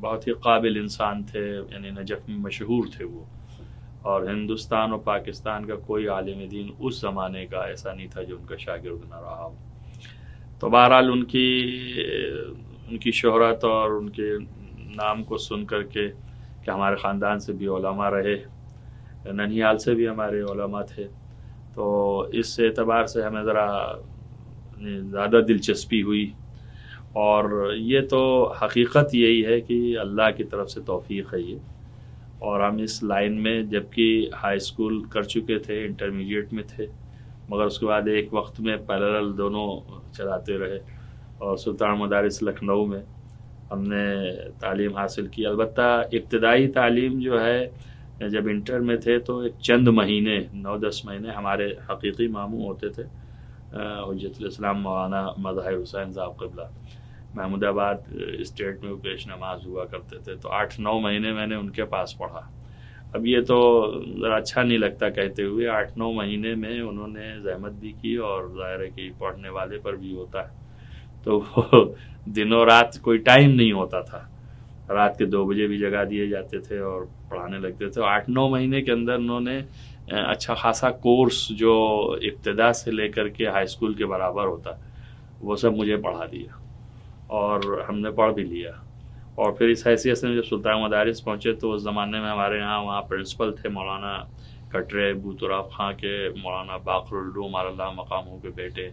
بہت ہی قابل انسان تھے، یعنی نجف میں مشہور تھے وہ، اور ہندوستان اور پاکستان کا کوئی عالم دین اس زمانے کا ایسا نہیں تھا جو ان کا شاگرد نہ رہا ہو۔ تو بہرحال ان کی شہرت اور ان کے نام کو سن کر کے کہ ہمارے خاندان سے بھی علماء رہے، ننھیال سے بھی ہمارے علماء تھے، تو اس اعتبار سے ہمیں ذرا زیادہ دلچسپی ہوئی۔ اور یہ تو حقیقت یہی ہے کہ اللہ کی طرف سے توفیق ہے یہ، اور ہم اس لائن میں جبکہ ہائی اسکول کر چکے تھے، انٹرمیڈیٹ میں تھے، مگر اس کے بعد ایک وقت میں پیرلل دونوں چلاتے رہے، اور سلطان مدارس لکھنؤ میں ہم نے تعلیم حاصل کی۔ البتہ ابتدائی تعلیم جو ہے جب انٹر میں تھے تو ایک چند مہینے 9-10 مہینے ہمارے حقیقی ماموں ہوتے تھے حجت الاسلام مولانا مظاہر حسین صاحب قبلہ، محمود آباد اسٹیٹ میں وہ پیش نماز ہوا کرتے تھے، تو 8-9 مہینے میں نے ان کے پاس پڑھا۔ اب یہ تو ذرا اچھا نہیں لگتا کہتے ہوئے، 8-9 مہینے میں انہوں نے زحمت بھی کی، اور ظاہر ہے کہ پڑھنے والے پر بھی ہوتا ہے، تو وہ دنوں رات کوئی ٹائم نہیں ہوتا تھا، رات کے 2 بجے بھی جگا دیے جاتے تھے اور پڑھانے لگتے تھے۔ 8-9 مہینے کے اندر انہوں نے اچھا خاصا کورس جو ابتدا سے لے کر کے ہائی اسکول کے برابر ہوتا وہ سب مجھے پڑھا دیا، اور ہم نے پڑھ بھی لیا۔ اور پھر اس حیثیت سے جب سلطان مدارس پہنچے تو اس زمانے میں ہمارے یہاں وہاں پرنسپل تھے مولانا کٹرے بوتراب خاں کے مولانا باقر العلوم اللہ مقاموں کے بیٹے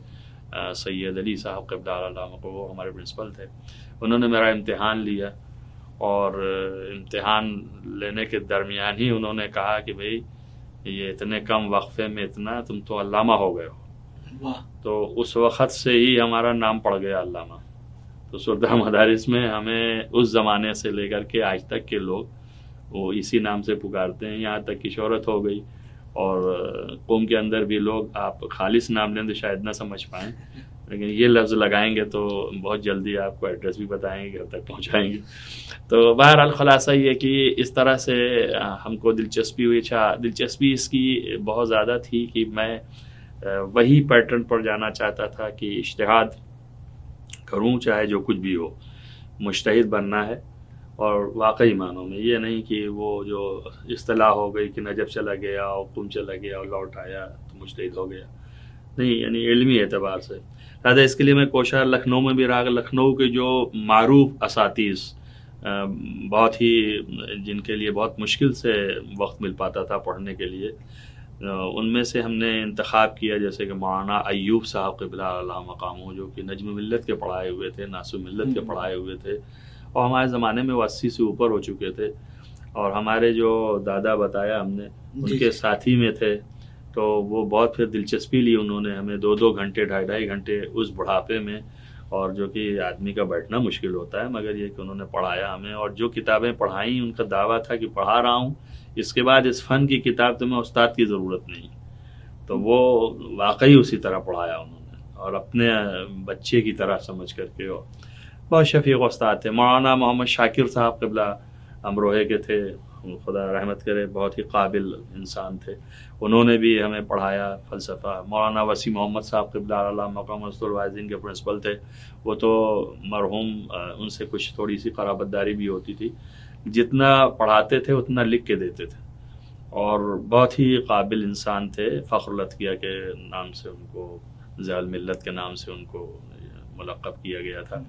سید علی صاحب قبلہ اللہ مقام، وہ ہمارے پرنسپل تھے۔ انہوں نے میرا امتحان لیا، اور امتحان لینے کے درمیان ہی انہوں نے کہا کہ بھئی یہ اتنے کم وقفے میں اتنا، تم تو علامہ ہو گئے ہو۔ تو اس وقت سے ہی ہمارا نام پڑ گیا علامہ۔ تو سلطان مدارس میں ہمیں اس زمانے سے لے کر کے آج تک کے لوگ وہ اسی نام سے پکارتے ہیں، یہاں تک کی شہرت ہو گئی۔ اور قوم کے اندر بھی لوگ آپ خالص نام لیں تو شاید نہ سمجھ پائیں، لیکن یہ لفظ لگائیں گے تو بہت جلدی آپ کو ایڈریس بھی بتائیں گے، گھر تک پہنچائیں گے۔ تو بہرحال خلاصہ یہ کہ اس طرح سے ہم کو دلچسپی ہوئی۔ دلچسپی اس کی بہت زیادہ تھی کہ میں وہی پیٹرن پر جانا چاہتا تھا کہ اجتہاد کروں چاہے جو کچھ بھی ہو، مجتہد بننا ہے، اور واقعی معنوں میں یہ نہیں کہ وہ جو اصطلاح ہو گئی کہ نجف چلا گیا اور قم چلا گیا اور لوٹ آیا تو مجتہد ہو گیا، نہیں، یعنی علمی اعتبار سے۔ لہٰذا اس کے لیے میں کوشاں لکھنؤ میں بھی رہا، لکھنؤ کے جو معروف اساتذ بہت ہی جن کے لیے بہت مشکل سے وقت مل پاتا تھا پڑھنے کے لیے، ان میں سے ہم نے انتخاب کیا، جیسے کہ مولانا ایوب صاحب قبلہ اللہ مقامہ، جو کہ نجم ملت کے پڑھائے ہوئے تھے، ناصر ملت کے پڑھائے ہوئے تھے، اور ہمارے زمانے میں وہ 80 سے اوپر ہو چکے تھے، اور ہمارے جو دادا بتایا ہم نے ان کے ساتھی میں تھے، تو وہ بہت پھر دلچسپی لی انہوں نے ہمیں 2-2 گھنٹے 2.5 گھنٹے اس بڑھاپے میں، اور جو کہ آدمی کا بیٹھنا مشکل ہوتا ہے، مگر یہ کہ انہوں نے پڑھایا ہمیں، اور جو کتابیں پڑھائیں ان کا دعویٰ تھا کہ پڑھا رہا ہوں، اس کے بعد اس فن کی کتاب تمہیں استاد کی ضرورت نہیں۔ تو وہ واقعی اسی طرح پڑھایا انہوں نے، اور اپنے بچے کی طرح سمجھ کر کے، اور بہت شفیق استاد تھے۔ مولانا محمد شاکر صاحب قبلہ امروہے کے تھے، خدا رحمت کرے، بہت ہی قابل انسان تھے، انہوں نے بھی ہمیں پڑھایا فلسفہ۔ مولانا وسیم محمد صاحب قبلہ اللہ مقام مسجد الواعظین کے پرنسپل تھے، وہ تو مرحوم، ان سے کچھ تھوڑی سی قرابت داری بھی ہوتی تھی، جتنا پڑھاتے تھے اتنا لکھ کے دیتے تھے، اور بہت ہی قابل انسان تھے۔ فخر الاتقیاء کے نام سے ان کو، ضیاء الملت کے نام سے ان کو ملقب کیا گیا تھا۔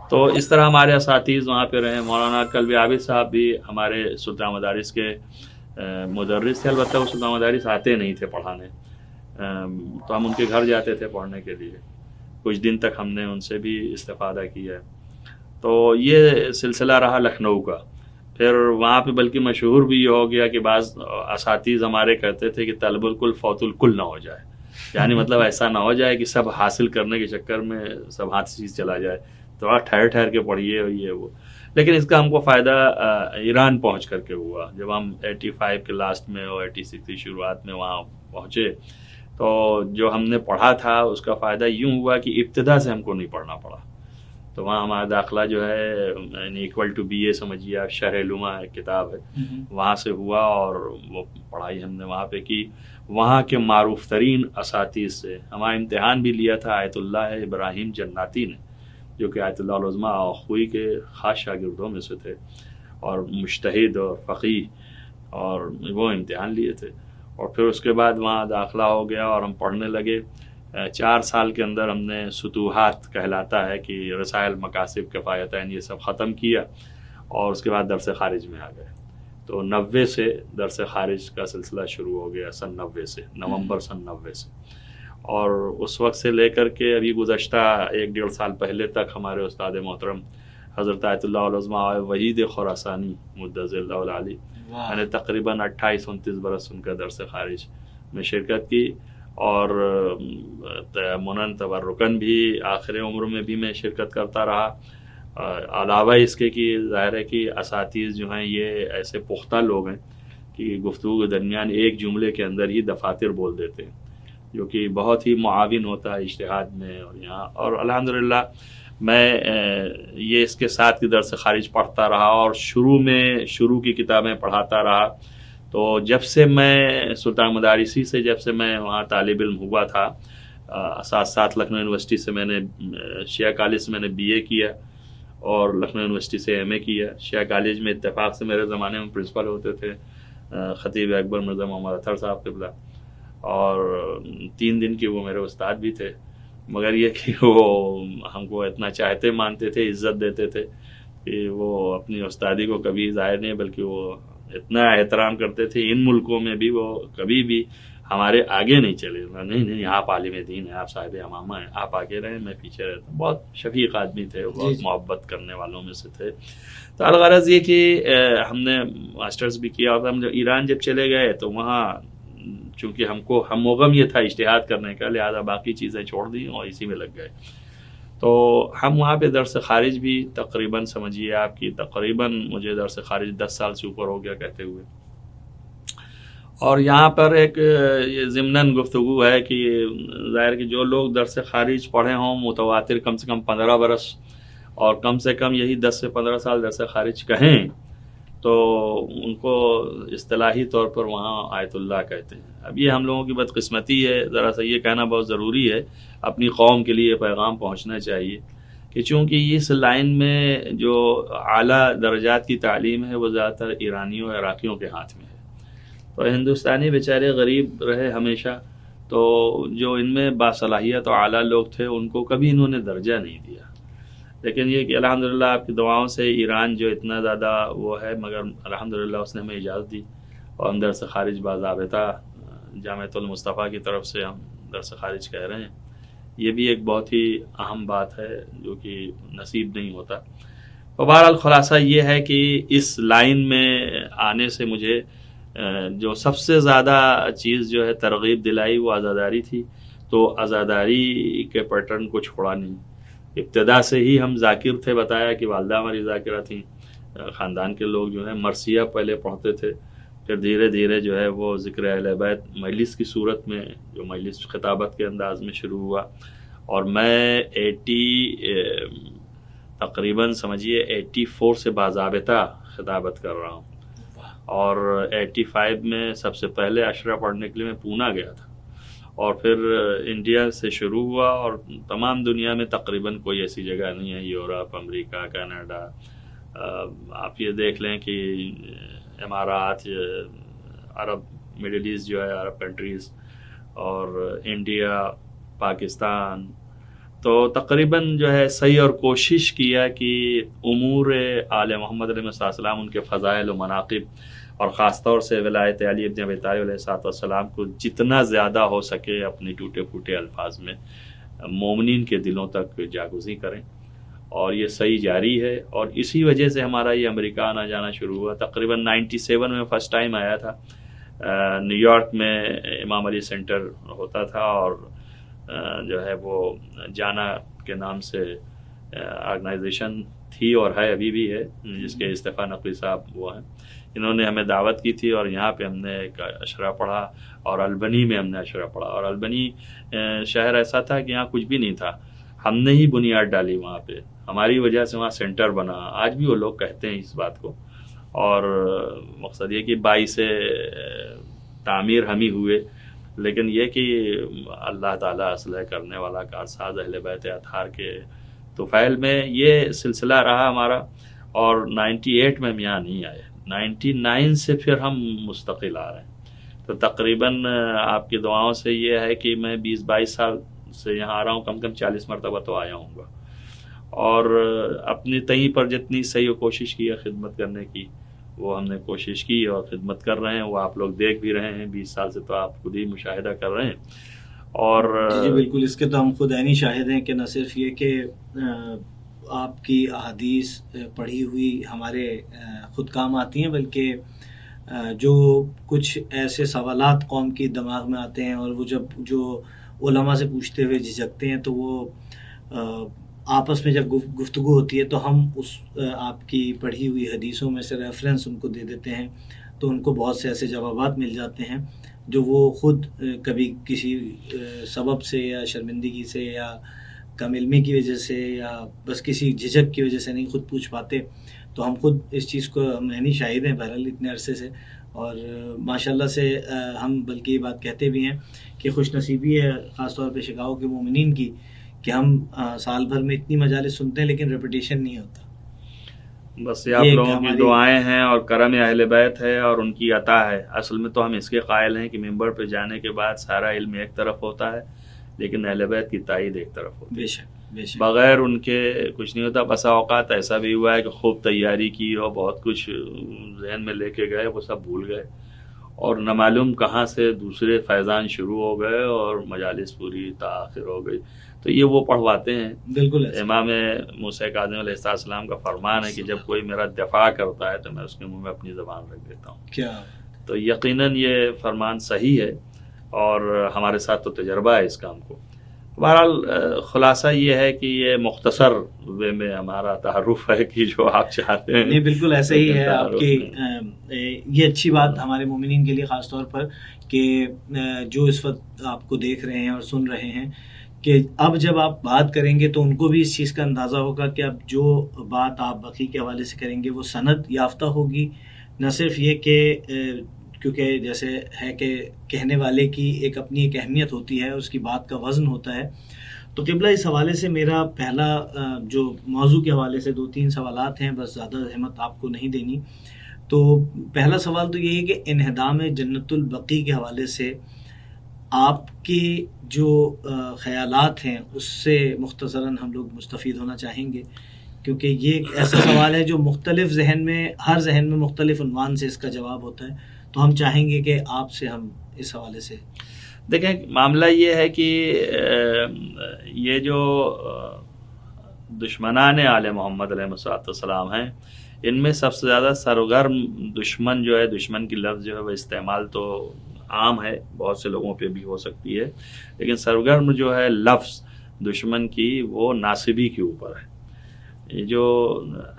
تو اس طرح ہمارے اساتذ وہاں پہ رہے۔ مولانا قلبی عابد صاحب بھی ہمارے سلطان مدارس کے مدرس تھے، البتہ وہ سلطان مدارس آتے نہیں تھے پڑھانے، تو ہم ان کے گھر جاتے تھے پڑھنے کے لیے، کچھ دن تک ہم نے ان سے بھی استفادہ کیا ہے۔ تو یہ سلسلہ رہا لکھنؤ کا۔ پھر وہاں پہ بلکہ مشہور بھی یہ ہو گیا کہ بعض اساتذ ہمارے کہتے تھے کہ طلب الکل فوت الکل نہ ہو جائے، یعنی مطلب ایسا نہ ہو جائے کہ سب حاصل کرنے کے چکر میں سب ہاتھ سے چیز چلا جائے، تو آپ ٹھہر ٹھہر کے پڑھیے یہ وہ۔ لیکن اس کا ہم کو فائدہ ایران پہنچ کر کے ہوا، جب ہم 85 کے لاسٹ میں اور 86 کی شروعات میں وہاں پہنچے، تو جو ہم نے پڑھا تھا اس کا فائدہ یوں ہوا کہ ابتدا سے ہم کو نہیں پڑھنا پڑا۔ تو وہاں ہمارا داخلہ جو ہے ایکول ٹو BA سمجھیے آپ، شرح لمع ایک کتاب ہے، وہاں سے ہوا، اور وہ پڑھائی ہم نے وہاں پہ کی، وہاں کے معروف ترین اساتذ سے۔ ہمارا امتحان بھی لیا تھا آیت اللہ ابراہیم جناتی نے، جو کہ آیت اللہ العظمیٰ خوئی کے خاص شاگردوں میں سے تھے اور مجتہد اور فقیہ، اور وہ امتحان لیے تھے، اور پھر اس کے بعد وہاں داخلہ ہو گیا اور ہم پڑھنے لگے۔ 4 سال کے اندر ہم نے ستوحات کہلاتا ہے کہ رسائل، مکاسب، کفایتین، یہ سب ختم کیا، اور اس کے بعد درس خارج میں آ گئے۔ تو 90 سے درس خارج کا سلسلہ شروع ہو گیا، سن 90 سے، نومبر سن 90 سے، اور اس وقت سے لے کر کے ابھی گزشتہ 1-1.5 سال پہلے تک ہمارے استاد محترم حضرت آیت اللہ العظمیٰ وحید خراسانی مدظ اللہ العلی، میں نے تقریباً 28-29 برس ان کا درس خارج میں شرکت کی، اور منن تبرکن بھی آخر عمر میں بھی میں شرکت کرتا رہا۔ علاوہ اس کے کہ ظاہر ہے کہ اساتذ جو ہیں یہ ایسے پختہ لوگ ہیں کہ گفتگو کے درمیان ایک جملے کے اندر ہی دفاتر بول دیتے ہیں، جو کہ بہت ہی معاون ہوتا ہے اجتہاد میں، اور یہاں، اور الحمدللہ میں یہ اس کے ساتھ کی درس خارج پڑھتا رہا، اور شروع کی کتابیں پڑھاتا رہا۔ تو جب سے میں سلطان مدارسی سے، جب سے میں وہاں طالب علم ہوا تھا، ساتھ لکھنؤ یونیورسٹی سے میں نے شیعہ کالج سے میں نے BA کیا، اور لکھنؤ یونیورسٹی سے MA کیا۔ شیعہ کالج میں اتفاق سے میرے زمانے میں پرنسپل ہوتے تھے خطیب اکبر مرزا محمد اطہر صاحب قبلہ، اور 3 دن کے وہ میرے استاد بھی تھے، مگر یہ کہ وہ ہم کو اتنا چاہتے مانتے تھے، عزت دیتے تھے کہ وہ اپنی استادی کو کبھی ظاہر نہیں، بلکہ وہ اتنا احترام کرتے تھے۔ ان ملکوں میں بھی وہ کبھی بھی ہمارے آگے نہیں چلے، نہیں آپ عالم دین ہیں، آپ صاحب امامہ ہیں، آپ آگے رہیں، میں پیچھے رہتا ہوں۔ بہت شفیق آدمی تھے، بہت محبت کرنے والوں میں سے تھے۔ تو الغرض یہ کہ ہم نے ماسٹرز بھی کیا، اور ہم جب ایران جب چلے گئے تو وہاں چونکہ ہم موغم یہ تھا اجتہاد کرنے کا، لہذا باقی چیزیں چھوڑ دی اور اسی میں لگ گئے۔ تو ہم وہاں پہ درس خارج بھی تقریباً سمجھیے آپ کی تقریباً مجھے درس خارج 10 سال سے اوپر ہو گیا کہتے ہوئے۔ اور یہاں پر ایک یہ ضمناً گفتگو ہے کہ ظاہر کہ جو لوگ درس خارج پڑھے ہوں متواتر کم سے کم 15 برس، اور کم سے کم یہی 10 سے 15 سال درس خارج کہیں، تو ان کو اصطلاحی طور پر وہاں آیت اللہ کہتے ہیں۔ اب یہ ہم لوگوں کی بدقسمتی ہے، ذرا سا یہ کہنا بہت ضروری ہے، اپنی قوم کے لیے پیغام پہنچنا چاہیے کہ چونکہ اس لائن میں جو اعلیٰ درجات کی تعلیم ہے وہ زیادہ تر ایرانیوں عراقیوں کے ہاتھ میں ہے، تو ہندوستانی بیچارے غریب رہے ہمیشہ، تو جو ان میں باصلاحیت اور اعلیٰ لوگ تھے ان کو کبھی انہوں نے درجہ نہیں دیا۔ لیکن یہ کہ الحمدللہ آپ کی دعاؤں سے ایران جو اتنا زیادہ وہ ہے، مگر الحمدللہ اس نے ہمیں اجازت دی، اور ہم درس خارج باضابطہ جامعۃ المصطفیٰ کی طرف سے ہم درس خارج کہہ رہے ہیں۔ یہ بھی ایک بہت ہی اہم بات ہے جو کہ نصیب نہیں ہوتا۔ بہرحال خلاصہ یہ ہے کہ اس لائن میں آنے سے مجھے جو سب سے زیادہ چیز جو ہے ترغیب دلائی وہ عزاداری تھی، تو عزاداری کے پیٹرن کو چھوڑا نہیں۔ ابتدا سے ہی ہم ذاکر تھے، بتایا کہ والدہ ہماری ذاکرہ تھیں، خاندان کے لوگ جو ہیں مرثیہ پہلے پڑھتے تھے، پھر دھیرے دھیرے جو ہے وہ ذکر اہل بیت مجلس کی صورت میں، جو مجلس خطابت کے انداز میں شروع ہوا، اور میں تقریباً سمجھیے 84 سے باضابطہ خطابت کر رہا ہوں، اور 85 میں سب سے پہلے عشرہ پڑھنے کے لیے میں پونا گیا تھا، اور پھر انڈیا سے شروع ہوا، اور تمام دنیا میں تقریباً کوئی ایسی جگہ نہیں ہے، یورپ، امریکہ، کینیڈا، آپ یہ دیکھ لیں کہ امارات، عرب مڈل ایسٹ جو ہے، عرب کنٹریز، اور انڈیا، پاکستان، تو تقریباً جو ہے صحیح اور کوشش کیا کہ امور آل محمد علیہ السلام، ان کے فضائل و مناقب، اور خاص طور سے ولایت علی ابن ابی طالب علیہ السلام کو جتنا زیادہ ہو سکے اپنی ٹوٹے پھوٹے الفاظ میں مومنین کے دلوں تک جاگزی کریں، اور یہ صحیح جاری ہے، اور اسی وجہ سے ہمارا یہ امریکہ آنا جانا شروع ہوا۔ تقریباً 97 میں فرسٹ ٹائم آیا تھا، نیو یارک میں امام علی سینٹر ہوتا تھا، اور جو ہے وہ جانا کے نام سے آرگنائزیشن تھی اور ہے، ابھی بھی ہے، جس کے استفا نقوی صاحب وہ ہیں، انہوں نے ہمیں دعوت کی تھی، اور یہاں پہ ہم نے ایک عشرہ پڑھا، اور البنی میں ہم نے عشرہ پڑھا، اور البنی شہر ایسا تھا کہ یہاں کچھ بھی نہیں تھا، ہم نے ہی بنیاد ڈالی وہاں پہ، ہماری وجہ سے وہاں سینٹر بنا، آج بھی وہ لوگ کہتے ہیں اس بات کو، اور مقصد یہ کہ باعث تعمیر ہم ہی ہوئے، لیکن یہ کہ اللہ تعالیٰ اصلح کرنے والا کارساز اہل بیت اطہار کے طفیل میں یہ سلسلہ رہا ہمارا، اور 98 میں ہم یہاں نہیں آئے، 99 سے پھر ہم مستقل آ رہے ہیں۔ تو تقریباً آپ کی دعاؤں سے یہ ہے کہ میں 20-22 سال سے یہاں آ رہا ہوں، کم کم 40 مرتبہ تو آیا ہوں گا، اور اپنی تئیں پر جتنی صحیح کوشش کی ہے خدمت کرنے کی وہ ہم نے کوشش کی اور خدمت کر رہے ہیں، وہ آپ لوگ دیکھ بھی رہے ہیں، 20 سال سے تو آپ خود ہی مشاہدہ کر رہے ہیں۔ اور جی بالکل، اس کے تو ہم خود عینی شاہد ہیں کہ نہ صرف یہ کہ آپ کی احادیث پڑھی ہوئی ہمارے خود کام آتی ہیں، بلکہ جو کچھ ایسے سوالات قوم کی دماغ میں آتے ہیں اور وہ جب جو علماء سے پوچھتے ہوئے جھجکتے ہیں تو وہ آپس میں جب گفتگو ہوتی ہے تو ہم اس آپ کی پڑھی ہوئی حدیثوں میں سے ریفرنس ان کو دے دیتے ہیں، تو ان کو بہت سے ایسے جوابات مل جاتے ہیں جو وہ خود کبھی کسی سبب سے یا شرمندگی سے یا کم علمی کی وجہ سے یا بس کسی جھجک کی وجہ سے نہیں خود پوچھ پاتے۔ تو ہم خود اس چیز کو ہم نہیں شاہد ہیں بہرحال اتنے عرصے سے، اور ماشاءاللہ سے ہم بلکہ یہ بات کہتے بھی ہیں کہ خوش نصیبی ہے خاص طور پہ شگاؤ کے مومنین کی کہ ہم سال بھر میں اتنی مجالس سنتے ہیں لیکن ریپیٹیشن نہیں ہوتا۔ بس یہ آپ لوگوں کی دعائیں ہیں اور کرم اہل بیت ہے اور ان کی عطا ہے۔ اصل میں تو ہم اس کے قائل ہیں کہ ممبر پہ جانے کے بعد سارا علم ایک طرف ہوتا ہے لیکن اہل بیت کی تائید ایک طرف ہوتی ہے، بے شک بے شک، بغیر ان کے کچھ نہیں ہوتا۔ بسا اوقات ایسا بھی ہوا ہے کہ خوب تیاری کی اور بہت کچھ ذہن میں لے کے گئے، وہ سب بھول گئے اور نہ معلوم کہاں سے دوسرے فیضان شروع ہو گئے اور مجالس پوری تاخیر ہو گئی۔ تو یہ وہ پڑھواتے ہیں۔ بالکل امام موسیٰ کاظم علیہ السلام کا فرمان ہے کہ جب کوئی میرا دفاع کرتا ہے تو میں اس کے منہ میں اپنی زبان رکھ دیتا ہوں۔ کیا تو یقیناً یہ فرمان صحیح ہے اور ہمارے ساتھ تو تجربہ ہے اس کام کو۔ بہرحال خلاصہ یہ ہے کہ یہ مختصر وے میں ہمارا تعارف ہے کہ جو آپ چاہتے ہیں۔ نہیں بالکل ایسا ہی ہے آپ کی، یہ اچھی بات ہمارے مومنین کے لیے خاص طور پر کہ جو اس وقت آپ کو دیکھ رہے ہیں اور سن رہے ہیں کہ اب جب آپ بات کریں گے تو ان کو بھی اس چیز کا اندازہ ہوگا کہ اب جو بات آپ بقی کے حوالے سے کریں گے وہ سند یافتہ ہوگی، نہ صرف یہ کہ کیونکہ جیسے ہے کہ کہنے والے کی ایک اپنی ایک اہمیت ہوتی ہے، اس کی بات کا وزن ہوتا ہے۔ تو قبلہ اس حوالے سے میرا پہلا جو موضوع کے حوالے سے 2-3 سوالات ہیں، بس زیادہ اہمیت آپ کو نہیں دینی۔ تو پہلا سوال تو یہ ہے کہ انہدام جنت البقیع کے حوالے سے آپ کے جو خیالات ہیں اس سے مختصراً ہم لوگ مستفید ہونا چاہیں گے، کیونکہ یہ ایک ایسا سوال ہے جو مختلف ذہن میں، ہر ذہن میں مختلف عنوان سے اس کا جواب ہوتا ہے، تو ہم چاہیں گے کہ آپ سے ہم اس حوالے سے دیکھیں۔ معاملہ یہ ہے کہ یہ جو دشمنان آل محمد علیہ السلام ہیں، ان میں سب سے زیادہ سرگرم دشمن جو ہے، دشمن کی لفظ جو ہے وہ استعمال تو عام ہے، بہت سے لوگوں پہ بھی ہو سکتی ہے، لیکن سرگرم جو ہے لفظ دشمن کی وہ ناصبی کے اوپر ہے۔ یہ جو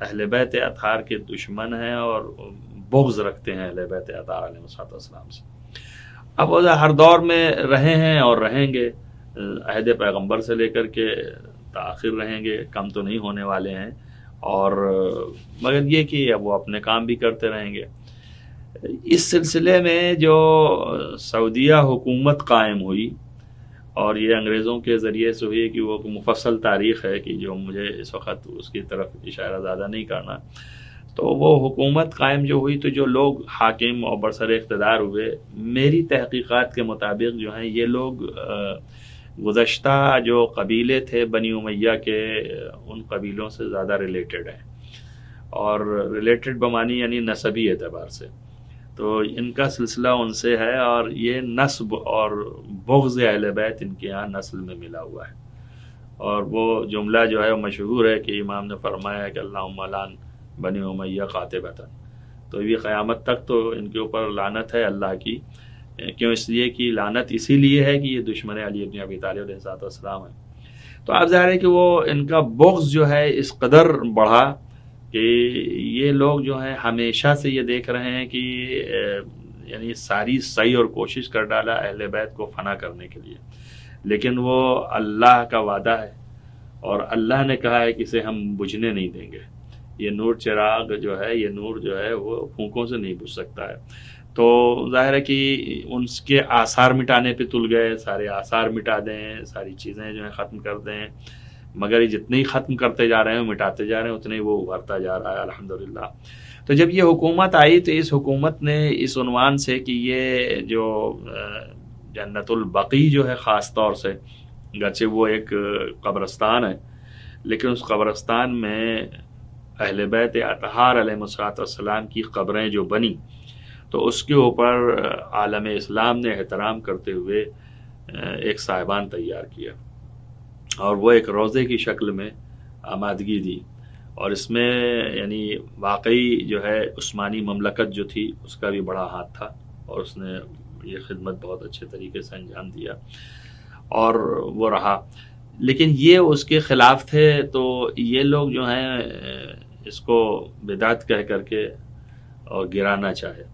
اہل بیت اطہار کے دشمن ہیں اور بغض رکھتے ہیں اہل بیت اطہار علیہ السلام سے، اب وہ ہر دور میں رہے ہیں اور رہیں گے، عہد پیغمبر سے لے کر کے تاخیر رہیں گے، کم تو نہیں ہونے والے ہیں، اور مگر یہ کہ اب وہ اپنے کام بھی کرتے رہیں گے۔ اس سلسلے میں جو سعودیہ حکومت قائم ہوئی، اور یہ انگریزوں کے ذریعے سے ہوئی کہ وہ مفصل تاریخ ہے کہ جو مجھے اس وقت اس کی طرف اشارہ زیادہ نہیں کرنا، تو وہ حکومت قائم جو ہوئی تو جو لوگ حاکم اور برسر اقتدار ہوئے، میری تحقیقات کے مطابق جو ہیں یہ لوگ گزشتہ جو قبیلے تھے بنی امیہ کے، ان قبیلوں سے زیادہ ریلیٹڈ ہیں، اور ریلیٹڈ بمانی یعنی نسبی اعتبار سے، تو ان کا سلسلہ ان سے ہے، اور یہ نسب اور بغض اہل بیت ان کے یہاں نسل میں ملا ہوا ہے۔ اور وہ جملہ جو ہے وہ مشہور ہے کہ امام نے فرمایا ہے کہ اللہم لعن بنی امیہ قاطبۃ، تو یہ قیامت تک تو ان کے اوپر لعنت ہے اللہ کی۔ کیوں؟ اس لیے کہ لعنت اسی لیے ہے کہ یہ دشمن علی بن ابی طالب علیہ السلام ہیں۔ تو آپ ظاہر ہے کہ وہ ان کا بغض جو ہے اس قدر بڑھا کہ یہ لوگ جو ہیں ہمیشہ سے یہ دیکھ رہے ہیں کہ یعنی ساری سعی اور کوشش کر ڈالا اہل بیت کو فنا کرنے کے لیے، لیکن وہ اللہ کا وعدہ ہے اور اللہ نے کہا ہے کہ اسے ہم بجھنے نہیں دیں گے۔ یہ نور چراغ جو ہے، یہ نور جو ہے وہ پھونکوں سے نہیں بجھ سکتا ہے۔ تو ظاہر ہے کہ ان کے آثار مٹانے پہ تل گئے، سارے آثار مٹا دیں، ساری چیزیں جو ہیں ختم کر دیں، مگر یہ جتنے ہی ختم کرتے جا رہے ہیں مٹاتے جا رہے ہیں اتنے ہی وہ ابھرتا جا رہا ہے الحمدللہ۔ تو جب یہ حکومت آئی تو اس حکومت نے اس عنوان سے کہ یہ جو جنت البقیع جو ہے خاص طور سے، گرچہ وہ ایک قبرستان ہے لیکن اس قبرستان میں اہل بیت اطہار علیہ السلام کی قبریں جو بنی تو اس کے اوپر عالم اسلام نے احترام کرتے ہوئے ایک صاحبان تیار کیا اور وہ ایک روضے کی شکل میں آمادگی دی، اور اس میں یعنی واقعی جو ہے عثمانی مملکت جو تھی اس کا بھی بڑا ہاتھ تھا، اور اس نے یہ خدمت بہت اچھے طریقے سے انجام دیا اور وہ رہا، لیکن یہ اس کے خلاف تھے۔ تو یہ لوگ جو ہیں اس کو بدعت کہہ کر کے اور گرانا چاہے۔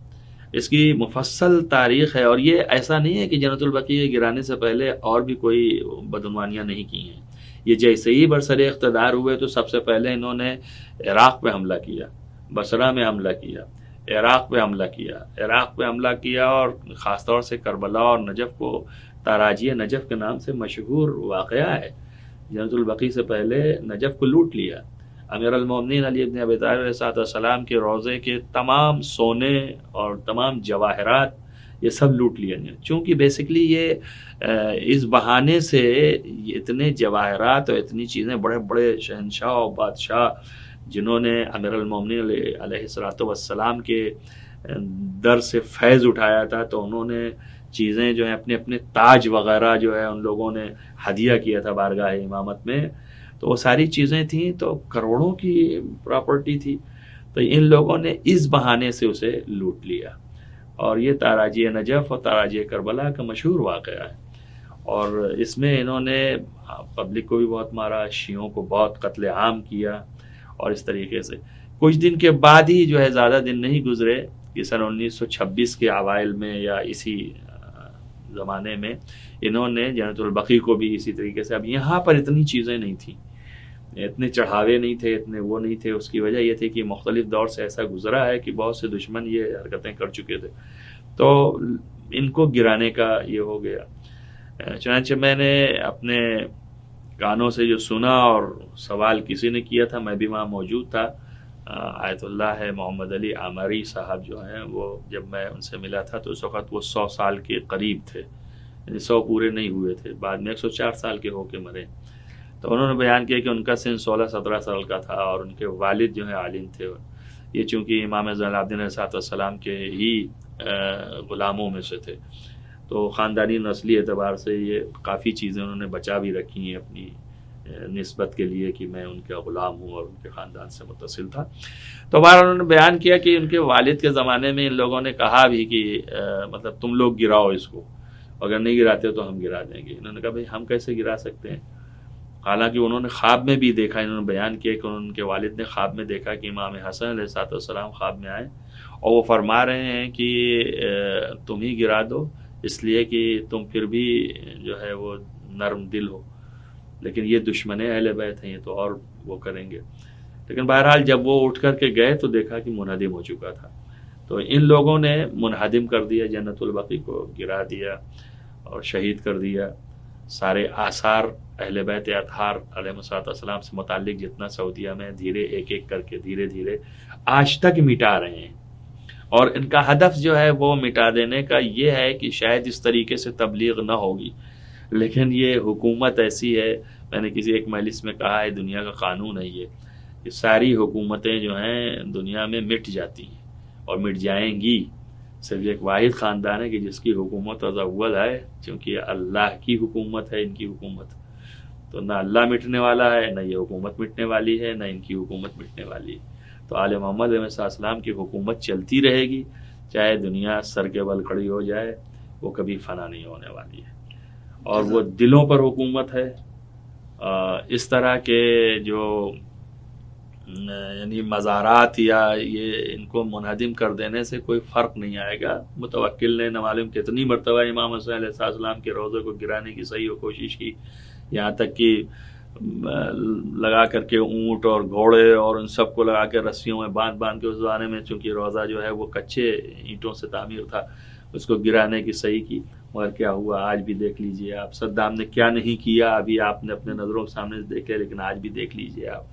اس کی مفصل تاریخ ہے، اور یہ ایسا نہیں ہے کہ جنت البقیع گرانے سے پہلے اور بھی کوئی بدعنوانیاں نہیں کی ہیں۔ یہ جیسے ہی برسر اقتدار ہوئے تو سب سے پہلے انہوں نے عراق پہ حملہ کیا، بصرہ میں حملہ کیا، عراق پہ حملہ کیا اور خاص طور سے کربلا اور نجف کو تاراجی نجف کے نام سے مشہور واقعہ ہے۔ جنت البقیع سے پہلے نجف کو لوٹ لیا، امیر المومنین علی ابن ابی طالب علیہ السلام کے روضے کے تمام سونے اور تمام جواہرات یہ سب لوٹ لیا گیا، چونکہ بیسکلی یہ اس بہانے سے اتنے جواہرات اور اتنی چیزیں بڑے بڑے شہنشاہ اور بادشاہ جنہوں نے امیر المومنین علیہ السلام کے در سے فیض اٹھایا تھا تو انہوں نے چیزیں جو ہیں اپنے اپنے تاج وغیرہ جو ہے ان لوگوں نے ہدیہ کیا تھا بارگاہ امامت میں، تو وہ ساری چیزیں تھیں تو کروڑوں کی پراپرٹی تھی، تو ان لوگوں نے اس بہانے سے اسے لوٹ لیا، اور یہ تاراجی نجف اور تاراجی کربلا کا مشہور واقعہ ہے۔ اور اس میں انہوں نے پبلک کو بھی بہت مارا، شیعوں کو بہت قتل عام کیا، اور اس طریقے سے کچھ دن کے بعد ہی جو ہے زیادہ دن نہیں گزرے کہ سن 1926 کے اوائل میں یا اسی زمانے میں انہوں نے جنت البقیع کو بھی اسی طریقے سے، اب یہاں پر اتنی چیزیں نہیں تھیں، اتنے چڑھاوے نہیں تھے، اتنے وہ نہیں تھے، اس کی وجہ یہ تھی کہ مختلف دور سے ایسا گزرا ہے کہ بہت سے دشمن یہ حرکتیں کر چکے تھے، تو ان کو گرانے کا یہ ہو گیا۔ چنانچہ میں نے اپنے کانوں سے جو سنا اور سوال کسی نے کیا تھا، میں بھی وہاں موجود تھا، آیت اللہ ہے محمد علی عامری صاحب جو ہیں، وہ جب میں ان سے ملا تھا تو اس وقت وہ 100 سال کے قریب تھے، یعنی 100 پورے نہیں ہوئے تھے، بعد میں 104 سال کے ہو کے مرے۔ تو انہوں نے بیان کیا کہ ان کا سن 16-17 سال کا تھا، اور ان کے والد جو ہیں عالم تھے، یہ چونکہ امام زین العابدین علیہ السلام کے ہی غلاموں میں سے تھے، تو خاندانی نسلی اعتبار سے یہ کافی چیزیں انہوں نے بچا بھی رکھی ہیں اپنی نسبت کے لیے کہ میں ان کا غلام ہوں اور ان کے خاندان سے متصل تھا۔ تو بہرحال انہوں نے بیان کیا کہ ان کے والد کے زمانے میں ان لوگوں نے کہا بھی کہ مطلب تم لوگ گراؤ اس کو، اگر نہیں گراتے تو ہم گرا دیں گے۔ انہوں نے کہا بھائی ہم کیسے گرا سکتے ہیں، حالانکہ انہوں نے خواب میں بھی دیکھا، انہوں نے بیان کیا کہ ان کے والد نے خواب میں دیکھا کہ امام حسن علیہ السلام خواب میں آئے اور وہ فرما رہے ہیں کہ تم ہی گرا دو، اس لیے کہ تم پھر بھی جو ہے وہ نرم دل ہو، لیکن یہ دشمن اہل بیت ہیں، یہ تو اور وہ کریں گے۔ لیکن بہرحال جب وہ اٹھ کر کے گئے تو دیکھا کہ منہدم ہو چکا تھا، تو ان لوگوں نے منہدم کر دیا، جنت البقیع کو گرا دیا اور شہید کر دیا۔ سارے آثار اہل بیت اطہار علیہ السلام سے متعلق جتنا سعودیہ میں دھیرے ایک ایک کر کے دھیرے دھیرے آج تک مٹا رہے ہیں، اور ان کا ہدف جو ہے وہ مٹا دینے کا یہ ہے کہ شاید اس طریقے سے تبلیغ نہ ہوگی، لیکن یہ حکومت ایسی ہے، میں نے کسی ایک مجلس میں کہا ہے دنیا کا قانون ہے یہ کہ ساری حکومتیں جو ہیں دنیا میں مٹ جاتی ہیں اور مٹ جائیں گی، صرف ایک واحد خاندان ہے کہ جس کی حکومت از اول ہے، چونکہ اللہ کی حکومت ہے ان کی حکومت، تو نہ اللہ مٹنے والا ہے، نہ یہ حکومت مٹنے والی ہے، نہ ان کی حکومت مٹنے والی ہے۔ تو آل محمد علیہ السلام کی حکومت چلتی رہے گی، چاہے دنیا سر کے بل کھڑی ہو جائے، وہ کبھی فنا نہیں ہونے والی ہے، اور وہ دلوں پر حکومت ہے۔ اس طرح کے جو یعنی مزارات یا یہ ان کو منہدم کر دینے سے کوئی فرق نہیں آئے گا۔ متوکل نے نہ معلوم کتنی مرتبہ امام حسن علیہ السلام کے روضے کو گرانے کی صحیح کوشش کی، یہاں تک کہ لگا کر کے اونٹ اور گھوڑے اور ان سب کو لگا کے رسیوں میں باندھ باندھ کے، اس زمانے میں چونکہ روضہ جو ہے وہ کچے اینٹوں سے تعمیر تھا، اس کو گرانے کی صحیح کی، مگر کیا ہوا آج بھی دیکھ لیجئے آپ، صدام نے کیا نہیں کیا ابھی آپ نے اپنے نظروں کے سامنے دیکھے، لیکن آج بھی دیکھ لیجئے آپ.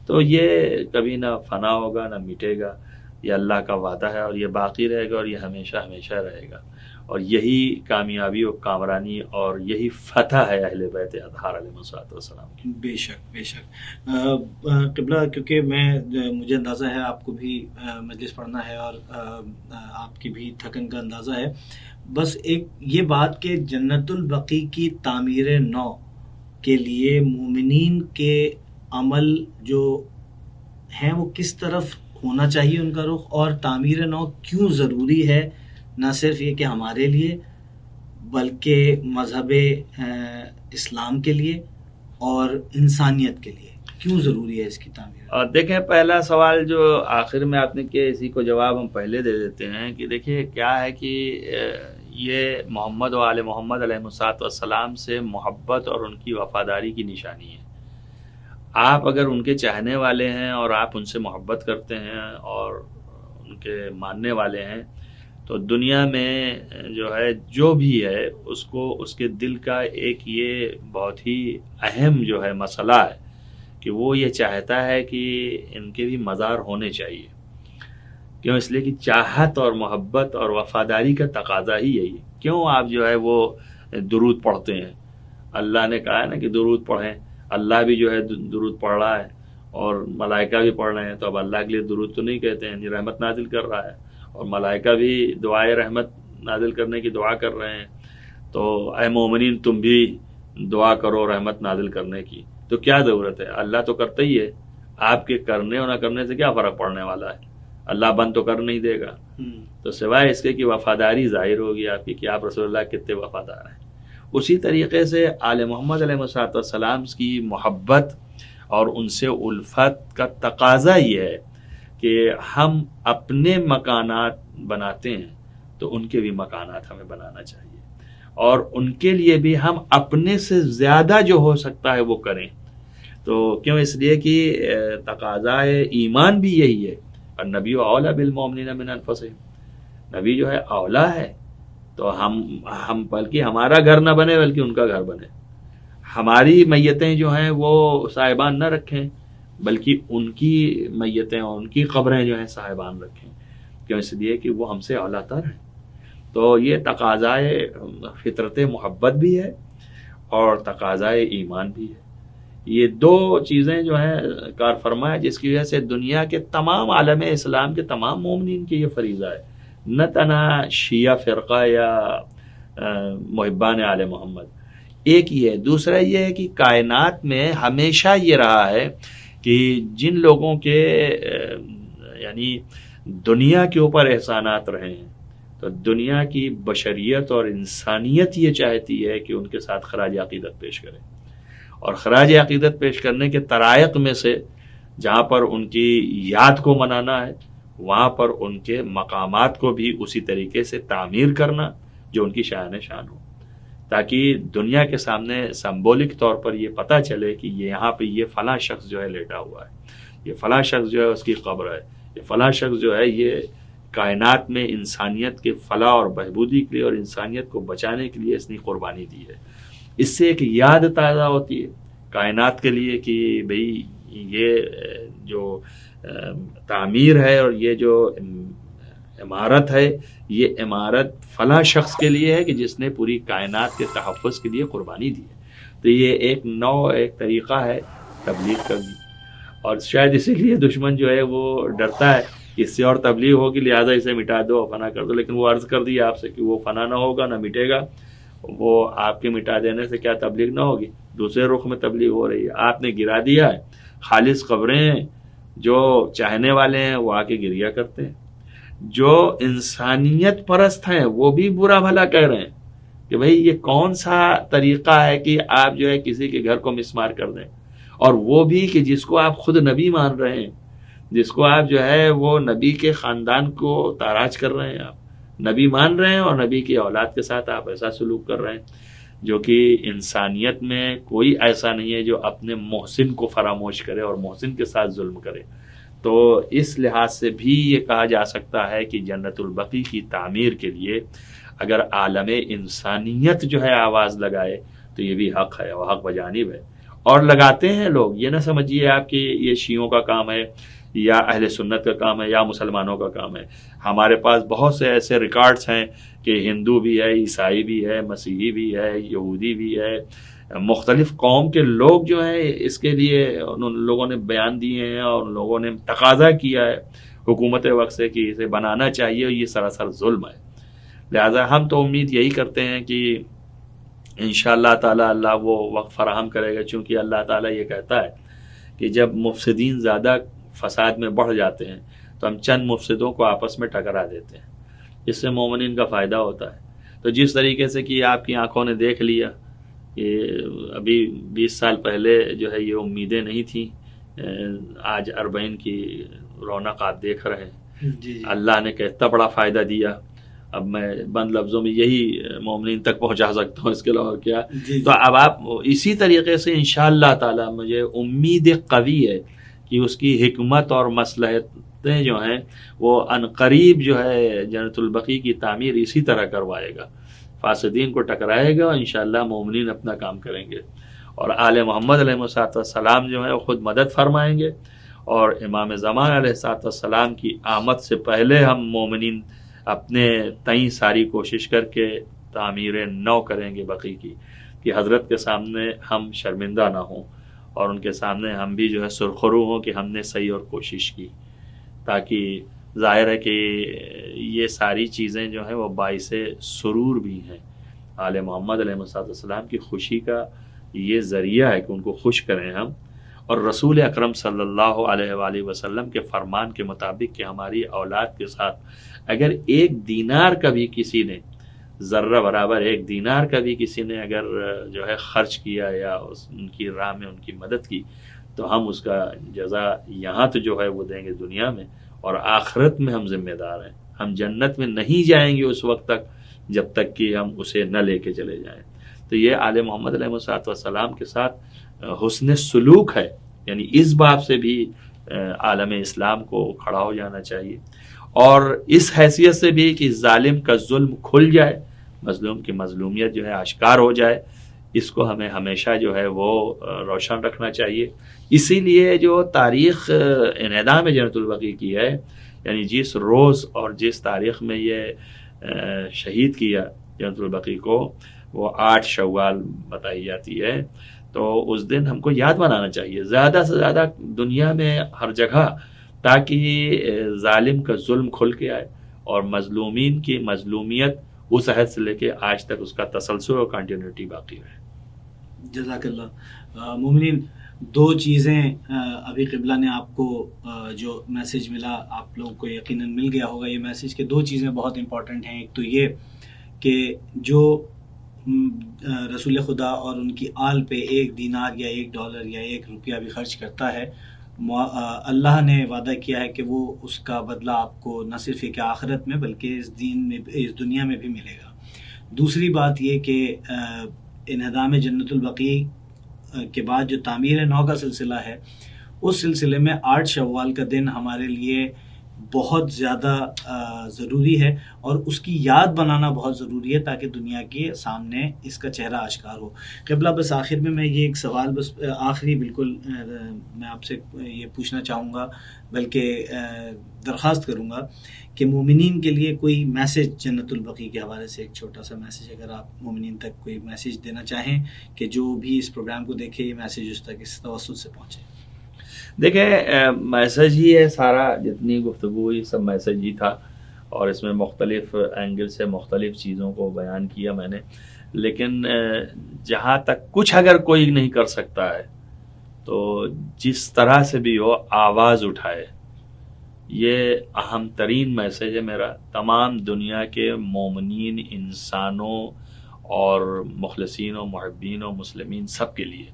تو یہ کبھی نہ فنا ہوگا نہ مٹے گا، یہ اللہ کا وعدہ ہے اور یہ باقی رہے گا اور یہ ہمیشہ ہمیشہ رہے گا. اور یہی کامیابی و کامرانی اور یہی فتح ہے اہل بیت اطہار علیہ الصلوۃ والسلام کی. بے شک بے شک. قبلہ کیونکہ مجھے اندازہ ہے آپ کو بھی مجلس پڑھنا ہے اور آپ کی بھی تھکن کا اندازہ ہے، بس ایک یہ بات کہ جنت البقیع کی تعمیر نو کے لیے مومنین کے عمل جو ہیں وہ کس طرف ہونا چاہیے ان کا رخ، اور تعمیر نو کیوں ضروری ہے، نہ صرف یہ کہ ہمارے لیے بلکہ مذہب اسلام کے لیے اور انسانیت کے لیے کیوں ضروری ہے اس کی تعمیر؟ دیکھیں پہلا سوال جو آخر میں آپ نے کیا، اسی کو جواب ہم پہلے دے دیتے ہیں کہ دیکھیے کیا ہے کہ یہ محمد و آل محمد علیہ الصلوۃ والسلام سے محبت اور ان کی وفاداری کی نشانی ہے. آپ اگر ان کے چاہنے والے ہیں اور آپ ان سے محبت کرتے ہیں اور ان کے ماننے والے ہیں تو دنیا میں جو ہے جو بھی ہے اس کو اس کے دل کا ایک یہ بہت ہی اہم جو ہے مسئلہ ہے کہ وہ یہ چاہتا ہے کہ ان کے بھی مزار ہونے چاہیے. کیوں؟ اس لیے کہ چاہت اور محبت اور وفاداری کا تقاضا ہی یہی ہے. کیوں آپ جو ہے وہ درود پڑھتے ہیں؟ اللہ نے کہا ہے نا کہ درود پڑھیں، اللہ بھی جو ہے درود پڑھ رہا ہے اور ملائکہ بھی پڑھ رہے ہیں، تو اب اللہ کے لیے درود تو نہیں کہتے ہیں، رحمت نازل کر رہا ہے اور ملائکہ بھی دعائے رحمت نازل کرنے کی دعا کر رہے ہیں. تو اے مومنین تم بھی دعا کرو رحمت نازل کرنے کی. تو کیا ضرورت ہے؟ اللہ تو کرتا ہی ہے، آپ کے کرنے اور نہ کرنے سے کیا فرق پڑنے والا ہے؟ اللہ بند تو کر نہیں دے گا. تو سوائے اس کے کہ وفاداری ظاہر ہوگی آپ کی کہ آپ رسول اللہ کتنے وفادار ہیں. اسی طریقے سے آل محمد علیہ الصلوۃ والسلام کی محبت اور ان سے الفت کا تقاضا یہ ہے کہ ہم اپنے مکانات بناتے ہیں تو ان کے بھی مکانات ہمیں بنانا چاہیے اور ان کے لیے بھی ہم اپنے سے زیادہ جو ہو سکتا ہے وہ کریں. تو کیوں؟ اس لیے کہ تقاضا ایمان بھی یہی ہے. اور نبی اولا بالمؤمنین من انفسہم، نبی جو ہے اولا ہے. تو ہم بلکہ ہمارا گھر نہ بنے بلکہ ان کا گھر بنے، ہماری میتیں جو ہیں وہ صاحبان نہ رکھیں بلکہ ان کی میتیں اور ان کی قبریں جو ہیں صاحبان رکھیں. کیوں؟ اس لیے کہ وہ ہم سے اولا تر ہیں. تو یہ تقاضائے فطرت محبت بھی ہے اور تقاضائے ایمان بھی ہے. یہ دو چیزیں جو ہیں کار فرما ہے جس کی وجہ سے دنیا کے تمام عالم اسلام کے تمام مومنین کے یہ فریضہ ہے، نہ تنہا شیعہ فرقہ یا محبان آل محمد. ایک یہ ہے. دوسرا یہ ہے کہ کائنات میں ہمیشہ یہ رہا ہے کہ جن لوگوں کے یعنی دنیا کے اوپر احسانات رہے ہیں تو دنیا کی بشریت اور انسانیت یہ چاہتی ہے کہ ان کے ساتھ خراج عقیدت پیش کرے. اور خراج عقیدت پیش کرنے کے طرائق میں سے جہاں پر ان کی یاد کو منانا ہے وہاں پر ان کے مقامات کو بھی اسی طریقے سے تعمیر کرنا جو ان کی شان شان ہو، تاکہ دنیا کے سامنے سمبولک طور پر یہ پتہ چلے کہ یہاں پہ یہ فلاں شخص جو ہے لیٹا ہوا ہے، یہ فلاں شخص جو ہے اس کی قبر ہے، یہ فلاں شخص جو ہے یہ کائنات میں انسانیت کے فلاح اور بہبودی کے لیے اور انسانیت کو بچانے کے لیے اس نے قربانی دی ہے. اس سے ایک یاد تازہ ہوتی ہے کائنات کے لیے کہ بھئی یہ جو تعمیر ہے اور یہ جو عمارت ہے یہ عمارت فلاں شخص کے لیے ہے کہ جس نے پوری کائنات کے تحفظ کے لیے قربانی دی ہے. تو یہ ایک طریقہ ہے تبلیغ کا بھی. اور شاید اسی لیے دشمن جو ہے وہ ڈرتا ہے کہ اس سے اور تبلیغ ہوگی لہٰذا اسے مٹا دو فنا کر دو. لیکن وہ عرض کر دیا آپ سے کہ وہ فنا نہ ہوگا نہ مٹے گا. وہ آپ کے مٹا دینے سے کیا تبلیغ نہ ہوگی؟ دوسرے رخ میں تبلیغ ہو رہی ہے. آپ نے گرا دیا ہے، خالص قبریں جو چاہنے والے ہیں وہ آ کے گریا کرتے ہیں، جو انسانیت پرست ہیں وہ بھی برا بھلا کہہ رہے ہیں کہ بھئی یہ کون سا طریقہ ہے کہ آپ جو ہے کسی کے گھر کو مسمار کر دیں. اور وہ بھی کہ جس کو آپ خود نبی مان رہے ہیں، جس کو آپ جو ہے وہ نبی کے خاندان کو تاراج کر رہے ہیں، آپ نبی مان رہے ہیں اور نبی کی اولاد کے ساتھ آپ ایسا سلوک کر رہے ہیں جو کہ انسانیت میں کوئی ایسا نہیں ہے جو اپنے محسن کو فراموش کرے اور محسن کے ساتھ ظلم کرے. تو اس لحاظ سے بھی یہ کہا جا سکتا ہے کہ جنت البقیع کی تعمیر کے لیے اگر عالم انسانیت جو ہے آواز لگائے تو یہ بھی حق ہے، اور حق بجانب ہے، اور لگاتے ہیں لوگ. یہ نہ سمجھیے آپ کہ یہ شیعوں کا کام ہے یا اہل سنت کا کام ہے یا مسلمانوں کا کام ہے. ہمارے پاس بہت سے ایسے ریکارڈز ہیں کہ ہندو بھی ہے، عیسائی بھی ہے، مسیحی بھی ہے، یہودی بھی ہے، مختلف قوم کے لوگ جو ہیں اس کے لیے ان لوگوں نے بیان دیے ہیں، اور ان لوگوں نے تقاضا کیا ہے حکومت وقت سے کہ اسے بنانا چاہیے، اور یہ سراسر ظلم ہے. لہٰذا ہم تو امید یہی کرتے ہیں کہ انشاءاللہ تعالی اللہ وہ وقت فراہم کرے گا، چونکہ اللہ تعالیٰ یہ کہتا ہے کہ جب مفسدین زیادہ فساد میں بڑھ جاتے ہیں تو ہم چند مفسدوں کو آپس میں ٹکرا دیتے ہیں، اس سے مومنین کا فائدہ ہوتا ہے. تو جس طریقے سے کہ آپ کی آنکھوں نے دیکھ لیا کہ ابھی 20 سال پہلے جو ہے یہ امیدیں نہیں تھیں، آج 40 کی رونق آپ دیکھ رہے ہیں. اللہ نے کتنا بڑا فائدہ دیا. اب میں بند لفظوں میں یہی مومنین تک پہنچا سکتا ہوں، اس کے علاوہ کیا. تو اب آپ اسی طریقے سے انشاءاللہ تعالی مجھے امید قوی ہے کہ اس کی حکمت اور مصلحتیں جو ہیں وہ عنقریب جو ہے جنت البقیع کی تعمیر اسی طرح کروائے گا، فاسدین کو ٹکرائے گا، اور انشاءاللہ مومنین اپنا کام کریں گے، اور آل محمد علیہ السلام جو ہے وہ خود مدد فرمائیں گے. اور امام زمان علیہ السلام کی آمد سے پہلے ہم مومنین اپنے تئیں ساری کوشش کر کے تعمیر نو کریں گے بقیع کی، کہ حضرت کے سامنے ہم شرمندہ نہ ہوں، اور ان کے سامنے ہم بھی جو ہے سرخرو ہوں کہ ہم نے صحیح اور کوشش کی. تاکہ ظاہر ہے کہ یہ ساری چیزیں جو ہیں وہ باعث سرور بھی ہیں. آل محمد علیہ السلام کی خوشی کا یہ ذریعہ ہے کہ ان کو خوش کریں ہم، اور رسول اکرم صلی اللہ علیہ وآلہ وسلم کے فرمان کے مطابق کہ ہماری اولاد کے ساتھ اگر 1 دینار کا بھی کسی نے، ذرہ برابر 1 دینار کا بھی کسی نے اگر جو ہے خرچ کیا یا ان کی راہ میں ان کی مدد کی، تو ہم اس کا جزا یہاں تو جو ہے وہ دیں گے دنیا میں، اور آخرت میں ہم ذمہ دار ہیں. ہم جنت میں نہیں جائیں گے اس وقت تک جب تک کہ ہم اسے نہ لے کے چلے جائیں. تو یہ آل محمد علیہ السلام کے ساتھ حسن سلوک ہے. یعنی اس باب سے بھی عالم اسلام کو کھڑا ہو جانا چاہیے، اور اس حیثیت سے بھی کہ ظالم کا ظلم کھل جائے، مظلوم کی مظلومیت جو ہے آشکار ہو جائے. اس کو ہمیں ہمیشہ جو ہے وہ روشن رکھنا چاہیے. اسی لیے جو تاریخ انہدام جنت البقیع کی ہے، یعنی جس روز اور جس تاریخ میں یہ شہید کیا جنت البقیع کو، وہ 8 شوال بتائی جاتی ہے. تو اس دن ہم کو یاد بنانا چاہیے زیادہ سے زیادہ دنیا میں ہر جگہ، تاکہ ظالم کا ظلم کھل کے آئے اور مظلومین کی مظلومیت اس عہد سے لے کے آج تک اس کا تسلسل اور کنٹینیوٹی باقی رہے. جزاک اللہ. مومنین، 2 چیزیں ابھی قبلہ نے آپ کو جو میسج ملا آپ لوگوں کو یقیناً مل گیا ہوگا یہ میسج، کہ 2 چیزیں بہت امپورٹنٹ ہیں. ایک تو یہ کہ جو رسول خدا اور ان کی آل پہ 1 دینار یا $1 یا $1 بھی خرچ کرتا ہے، اللہ نے وعدہ کیا ہے کہ وہ اس کا بدلہ آپ کو نہ صرف ایک آخرت میں بلکہ اس دنیا میں بھی ملے گا. دوسری بات یہ کہ انہدام جنت البقیع کے بعد جو تعمیر نو کا سلسلہ ہے، اس سلسلے میں 8 شوال کا دن ہمارے لیے بہت زیادہ ضروری ہے، اور اس کی یاد بنانا بہت ضروری ہے تاکہ دنیا کے سامنے اس کا چہرہ آشکار ہو. قبلہ بس آخر میں یہ ایک سوال بس آخری بالکل میں آپ سے یہ پوچھنا چاہوں گا، بلکہ درخواست کروں گا کہ مومنین کے لیے کوئی میسج جنت البقیع کے حوالے سے، ایک چھوٹا سا میسج اگر آپ مومنین تک کوئی میسج دینا چاہیں کہ جو بھی اس پروگرام کو دیکھے یہ میسج اس تک اس توسط سے پہنچے. دیکھیں، میسج ہی ہے سارا، جتنی گفتگو ہوئی سب میسج ہی تھا، اور اس میں مختلف اینگل سے مختلف چیزوں کو بیان کیا میں نے. لیکن جہاں تک کچھ اگر کوئی نہیں کر سکتا ہے تو جس طرح سے بھی ہو آواز اٹھائے. یہ اہم ترین میسج ہے میرا تمام دنیا کے مومنین، انسانوں اور مخلصین و محبین و مسلمین سب کے لیے،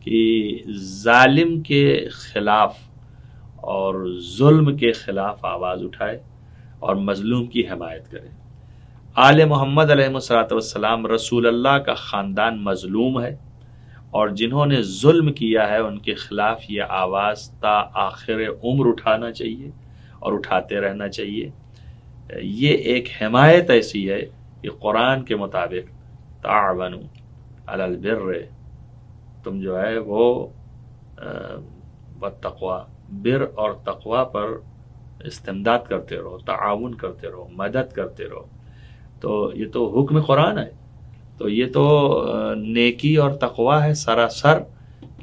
کہ ظالم کے خلاف اور ظلم کے خلاف آواز اٹھائے اور مظلوم کی حمایت کرے. آل محمد علیہ السلام رسول اللہ کا خاندان مظلوم ہے، اور جنہوں نے ظلم کیا ہے ان کے خلاف یہ آواز تا آخر عمر اٹھانا چاہیے اور اٹھاتے رہنا چاہیے. یہ ایک حمایت ایسی ہے کہ قرآن کے مطابق تعاونوا علی البر، تم جو ہے وہ والتقوی، بر اور تقوی پر استمداد کرتے رہو، تعاون کرتے رہو، مدد کرتے رہو. تو یہ تو حکم قرآن ہے، تو یہ تو نیکی اور تقوی ہے سراسر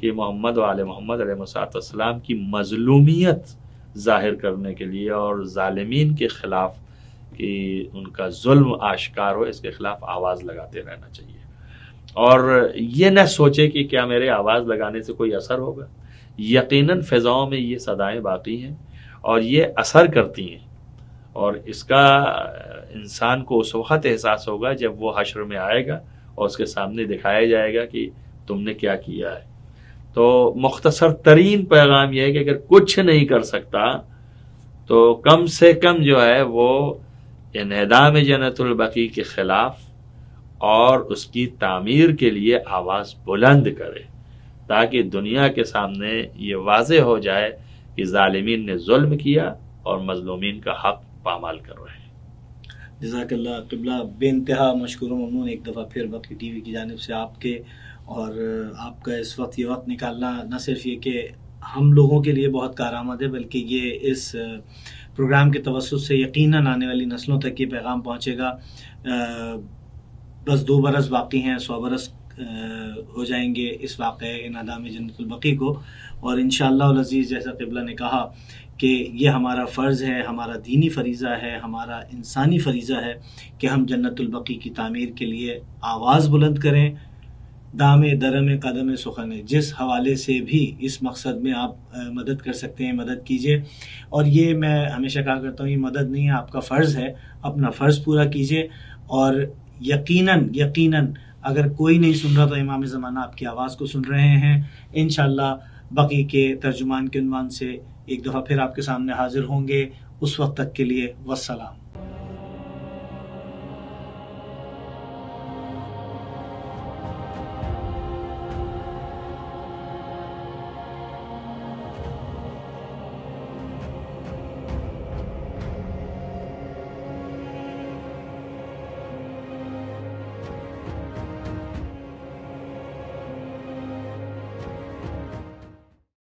کہ محمد و آل محمد علیہ السلام کی مظلومیت ظاہر کرنے کے لیے اور ظالمین کے خلاف کہ ان کا ظلم آشکار ہو، اس کے خلاف آواز لگاتے رہنا چاہیے. اور یہ نہ سوچے کہ کیا میرے آواز لگانے سے کوئی اثر ہوگا. یقیناً فضاؤں میں یہ صدائیں باقی ہیں اور یہ اثر کرتی ہیں، اور اس کا انسان کو اس وقت احساس ہوگا جب وہ حشر میں آئے گا اور اس کے سامنے دکھایا جائے گا کہ تم نے کیا کیا ہے. تو مختصر ترین پیغام یہ ہے کہ اگر کچھ نہیں کر سکتا تو کم سے کم جو ہے وہ انہدام جنت البقیع کے خلاف اور اس کی تعمیر کے لیے آواز بلند کرے، تاکہ دنیا کے سامنے یہ واضح ہو جائے کہ ظالمین نے ظلم کیا اور مظلومین کا حق پامال کر رہے ہیں. جزاک اللہ قبلہ، بے انتہا مشکور و ممنون ایک دفعہ پھر بقی ٹی وی کی جانب سے آپ کے، اور آپ کا اس وقت یہ وقت نکالنا نہ صرف یہ کہ ہم لوگوں کے لیے بہت کارآمد ہے، بلکہ یہ اس پروگرام کے توسط سے یقیناً آنے والی نسلوں تک یہ پیغام پہنچے گا. بس 2 برس باقی ہیں، 100 برس ہو جائیں گے اس واقعہ انہدام جنت البقیع کو، اور انشاءاللہ العزیز جیسا قبلہ نے کہا کہ یہ ہمارا فرض ہے، ہمارا دینی فریضہ ہے، ہمارا انسانی فریضہ ہے کہ ہم جنت البقیع کی تعمیر کے لیے آواز بلند کریں. دام درم قدم سخن، جس حوالے سے بھی اس مقصد میں آپ مدد کر سکتے ہیں مدد کیجیے. اور یہ میں ہمیشہ کہا کرتا ہوں، یہ مدد نہیں ہے، آپ کا فرض ہے، اپنا فرض پورا کیجیے. اور یقیناً اگر کوئی نہیں سن رہا تو امام زمانہ آپ کی آواز کو سن رہے ہیں. انشاءاللہ بقی کے ترجمان کے عنوان سے ایک دفعہ پھر آپ کے سامنے حاضر ہوں گے. اس وقت تک کے لیے والسلام.